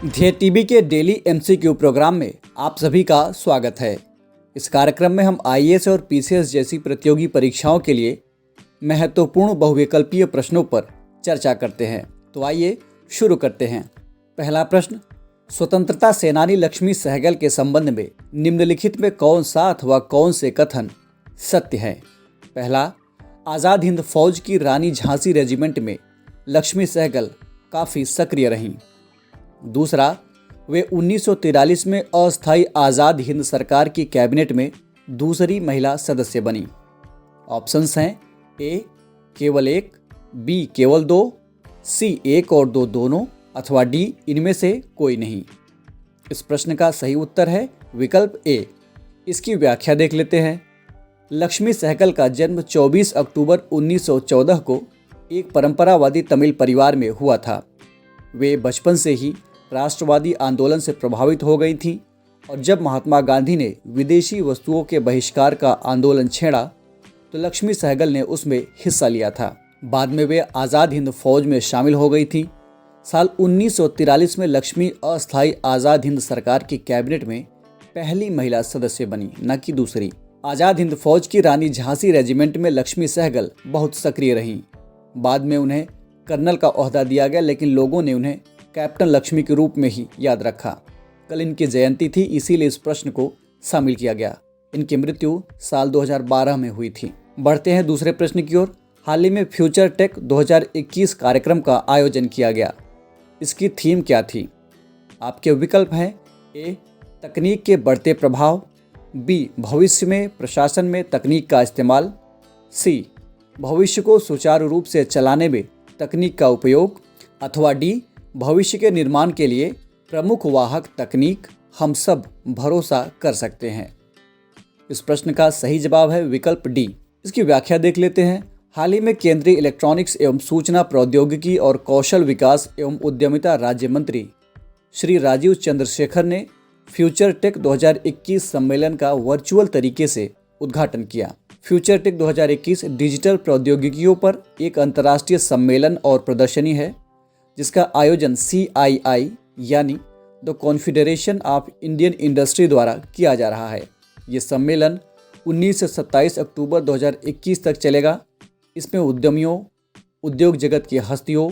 ध्येय टीवी के daily MCQ programme में आप सभी का स्वागत है। इस कार्यक्रम में हम आईएएस और पीसीएस जैसी प्रतियोगी परीक्षाओं के लिए महत्वपूर्ण बहुविकल्पीय प्रश्नों पर चर्चा करते हैं। तो आइए शुरू करते हैं। पहला प्रश्न, स्वतंत्रता सेनानी लक्ष्मी सहगल के संबंध में निम्नलिखित में कौन सा अथवा कौन से कथन सत्य है? पहला, आज़ाद हिंद फौज की रानी झांसी रेजिमेंट में लक्ष्मी सहगल काफ़ी सक्रिय रहीं। दूसरा, वे 1943 में अस्थायी आज़ाद हिंद सरकार की कैबिनेट में दूसरी महिला सदस्य बनी। ऑप्शंस हैं ए केवल एक, बी केवल दो, सी एक और दो दोनों, अथवा डी इनमें से कोई नहीं। इस प्रश्न का सही उत्तर है विकल्प ए। इसकी व्याख्या देख लेते हैं। लक्ष्मी सहगल का जन्म 24 अक्टूबर 1914 को एक परंपरावादी तमिल परिवार में हुआ था। वे बचपन से ही राष्ट्रवादी आंदोलन से प्रभावित हो गई थीं और जब महात्मा गांधी ने विदेशी वस्तुओं के बहिष्कार का आंदोलन छेड़ा तो लक्ष्मी सहगल ने उसमें हिस्सा लिया था। बाद में वे आज़ाद हिंद फौज में शामिल हो गई थीं। साल 1943 में लक्ष्मी अस्थायी आज़ाद हिंद सरकार की कैबिनेट में पहली महिला सदस्य बनी, न कि दूसरी। आज़ाद हिंद फौज की रानी झांसी रेजिमेंट में लक्ष्मी सहगल बहुत सक्रिय रहीं। बाद में उन्हें कर्नल का ओहदा दिया गया, लेकिन लोगों ने उन्हें कैप्टन लक्ष्मी के रूप में ही याद रखा। कल इनकी जयंती थी, इसीलिए इस प्रश्न को शामिल किया गया। इनकी मृत्यु साल 2012 में हुई थी। बढ़ते हैं दूसरे प्रश्न की ओर। हाल ही में फ्यूचर टेक 2021 कार्यक्रम का आयोजन किया गया। इसकी थीम क्या थी? आपके विकल्प हैं ए तकनीक के बढ़ते प्रभाव, बी भविष्य में प्रशासन में तकनीक का इस्तेमाल, सी भविष्य को सुचारू रूप से चलाने में तकनीक का उपयोग, अथवा डी भविष्य के निर्माण के लिए प्रमुख वाहक तकनीक हम सब भरोसा कर सकते हैं। इस प्रश्न का सही जवाब है विकल्प डी। इसकी व्याख्या देख लेते हैं। हाल ही में केंद्रीय इलेक्ट्रॉनिक्स एवं सूचना प्रौद्योगिकी और कौशल विकास एवं उद्यमिता राज्य मंत्री श्री राजीव चंद्रशेखर ने फ्यूचर टेक 2021 सम्मेलन का वर्चुअल तरीके से उद्घाटन किया। फ्यूचर टेक 2021 डिजिटल प्रौद्योगिकियों पर एक अंतर्राष्ट्रीय सम्मेलन और प्रदर्शनी है, जिसका आयोजन CII यानी the confederation of Indian industry द्वारा किया जा रहा है। ये सम्मेलन 19 से 27 अक्टूबर 2021 तक चलेगा। इसमें उद्यमियों, उद्योग जगत की हस्तियों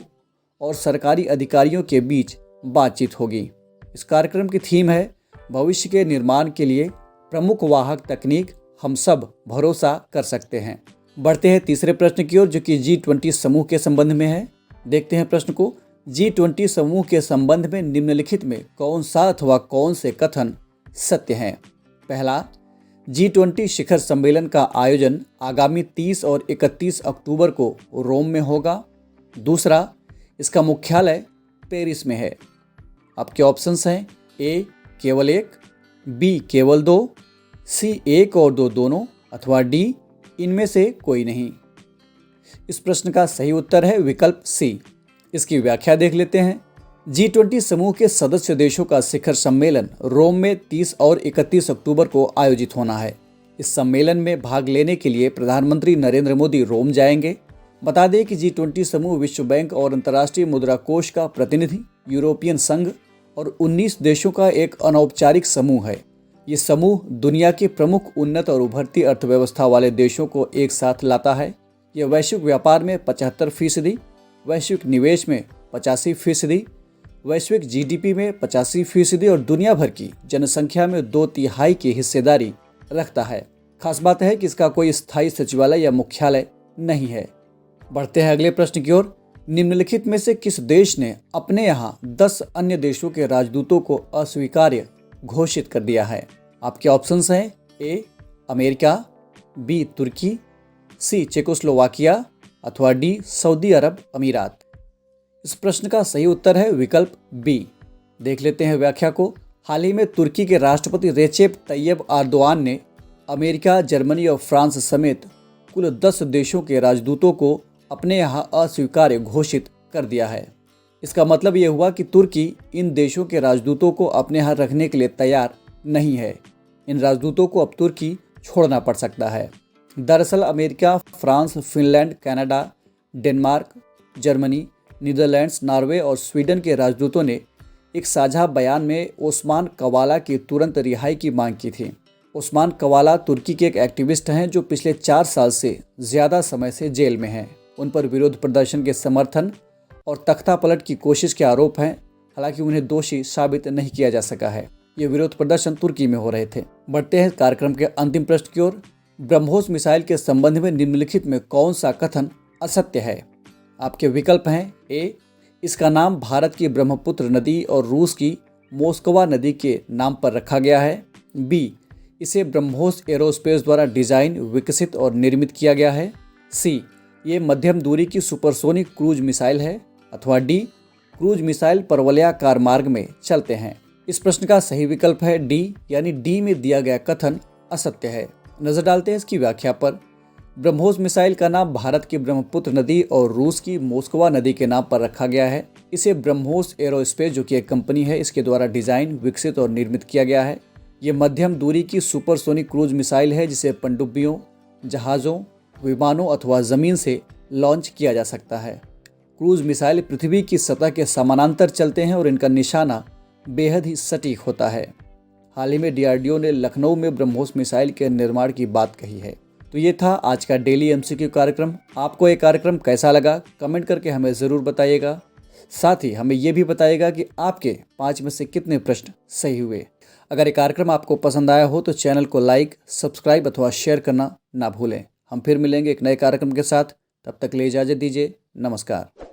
और सरकारी अधिकारियों के बीच बातचीत होगी। इस कार्यक्रम की थीम है भविष्य के निर्माण के लिए प्रमुख वाहक तकनीक हम सब भरोसा कर सकते हैं। बढ़ते हैं तीसरे प्रश्न की ओर, जो कि G20 समूह के संबंध में है। देखते हैं प्रश्न को। G20 समूह के संबंध में निम्नलिखित में कौन सा अथवा कौन से कथन सत्य हैं? पहला, G20 शिखर सम्मेलन का आयोजन आगामी 30 और 31 अक्टूबर को रोम में होगा। दूसरा, इसका मुख्यालय पेरिस में है। आपके ऑप्शंस हैं ए केवल एक, बी केवल दो, सी एक और दो दोनों, अथवा डी इनमें से कोई नहीं। इस प्रश्न का सही उत्तर है विकल्प सी। इसकी व्याख्या देख लेते हैं। G20 समूह के सदस्य देशों का शिखर सम्मेलन रोम में 30 और 31 अक्टूबर को आयोजित होना है। इस सम्मेलन में भाग लेने के लिए प्रधानमंत्री नरेंद्र मोदी रोम जाएंगे। बता दें कि G20 समूह विश्व बैंक और अंतर्राष्ट्रीय मुद्रा कोष का प्रतिनिधि, यूरोपियन संघ और 19 देशों का एक अनौपचारिक समूह है। ये समूह दुनिया के प्रमुख उन्नत और उभरती अर्थव्यवस्था वाले देशों को एक साथ लाता है। यह वैश्विक व्यापार में 75%, वैश्विक निवेश में 85%, वैश्विक GDP में 85% और दुनिया भर की जनसंख्या में 2/3 की हिस्सेदारी रखता है। खास बात है कि इसका कोई स्थायी सचिवालय या मुख्यालय नहीं है। बढ़ते हैं अगले प्रश्न की ओर। निम्नलिखित में से किस देश ने अपने यहाँ 10 अन्य देशों के राजदूतों को अस्वीकार्य घोषित कर दिया है? आपके ऑप्शंस हैं ए अमेरिका, बी तुर्की, सी चेकोस्लोवाकिया, अथवा डी सऊदी अरब अमीरात। इस प्रश्न का सही उत्तर है विकल्प बी। देख लेते हैं व्याख्या को। हाल ही में तुर्की के राष्ट्रपति रेचेप तैयब एर्दोआन ने अमेरिका, जर्मनी और फ्रांस समेत कुल 10 देशों के राजदूतों को अपने यहाँ अस्वीकार्य घोषित कर दिया है। इसका मतलब ये हुआ कि तुर्की इन देशों के राजदूतों को अपने यहाँ रखने के लिए तैयार नहीं है। इन राजदूतों को अब तुर्की छोड़ना पड़ सकता है। दरअसल America, France, Finland, Canada, Denmark, Germany, Netherlands, Norway और स्वीडन के राजदूतों ने एक साझा बयान में ओस्मान कवाला की तुरंत रिहाई की मांग की थी। ओस्मान कवाला तुर्की के एक एक्टिविस्ट हैं जो पिछले 4 साल से ज़्यादा समय से जेल में हैं। उन पर विरोध प्रदर्शन के समर्थन और तख्तापलट की कोशिश के आरोप हैं, हालांकि उन्हें दोषी साबित नहीं किया जा सका है। ये विरोध प्रदर्शन तुर्की में हो रहे थे। बढ़ते हैं कार्यक्रम के अंतिम प्रश्न की ओर। ब्रह्मोस मिसाइल के संबंध में निम्नलिखित में कौन सा कथन असत्य है? आपके विकल्प हैं: ए, इसका नाम भारत की ब्रह्मपुत्र नदी और रूस की मोस्कवा नदी के नाम पर रखा गया है। बी, इसे ब्रह्मोस एरोस्पेस द्वारा डिजाइन, विकसित और निर्मित किया गया है। सी, ये मध्यम दूरी की सुपरसोनिक क्रूज मिसाइल है। अथवा डी, क्रूज मिसाइल परवलयाकार मार्ग में चलते हैं। इस प्रश्न का सही विकल्प है डी, यानी डी में दिया गया कथन असत्य है। नजर डालते हैं इसकी व्याख्या पर। ब्रह्मोस मिसाइल का नाम भारत की ब्रह्मपुत्र नदी और रूस की मोस्कवा नदी के नाम पर रखा गया है। इसे ब्रह्मोस एरोस्पेस, जो कि एक कंपनी है, इसके द्वारा डिजाइन, विकसित और निर्मित किया गया है। ये मध्यम दूरी की सुपरसोनिक क्रूज मिसाइल है जिसे पनडुब्बियों, जहाज़ों, विमानों अथवा ज़मीन से लॉन्च किया जा सकता है। क्रूज मिसाइल पृथ्वी की सतह के समानांतर चलते हैं और इनका निशाना बेहद ही सटीक होता है। हाल ही में DRDO ने लखनऊ में ब्रह्मोस मिसाइल के निर्माण की बात कही है। तो ये था आज का डेली MCQ कार्यक्रम। आपको ये कार्यक्रम कैसा लगा कमेंट करके हमें ज़रूर बताइएगा। साथ ही हमें ये भी बताइएगा कि आपके 5 में से कितने प्रश्न सही हुए। अगर ये कार्यक्रम आपको पसंद आया हो तो चैनल को लाइक, सब्सक्राइब अथवा शेयर करना ना भूलें। हम फिर मिलेंगे एक नए कार्यक्रम के साथ। तब तक ले इजाज़त दीजिए। नमस्कार।